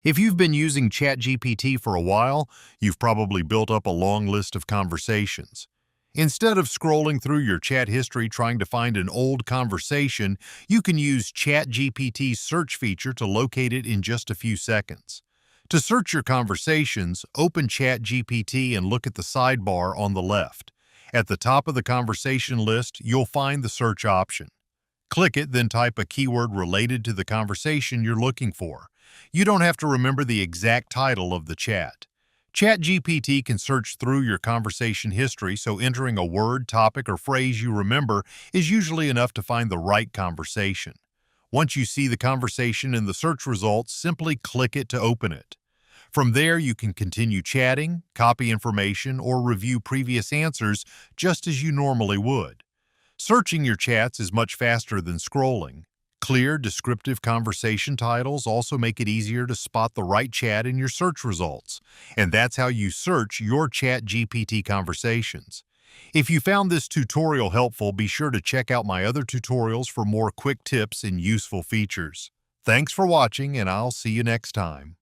If you've been using ChatGPT for a while, you've probably built up a long list of conversations. Instead of scrolling through your chat history trying to find an old conversation, you can use ChatGPT's search feature to locate it in just a few seconds. To search your conversations, open ChatGPT and look at the sidebar on the left. At the top of the conversation list, you'll find the search option. Click it, then type a keyword related to the conversation you're looking for. You don't have to remember the exact title of the chat. ChatGPT can search through your conversation history, so entering a word, topic, or phrase you remember is usually enough to find the right conversation. Once you see the conversation in the search results, simply click it to open it. From there, you can continue chatting, copy information, or review previous answers just as you normally would. Searching your chats is much faster than scrolling. Clear, descriptive conversation titles also make it easier to spot the right chat in your search results. And that's how you search your ChatGPT conversations. If you found this tutorial helpful, be sure to check out my other tutorials for more quick tips and useful features. Thanks for watching, and I'll see you next time.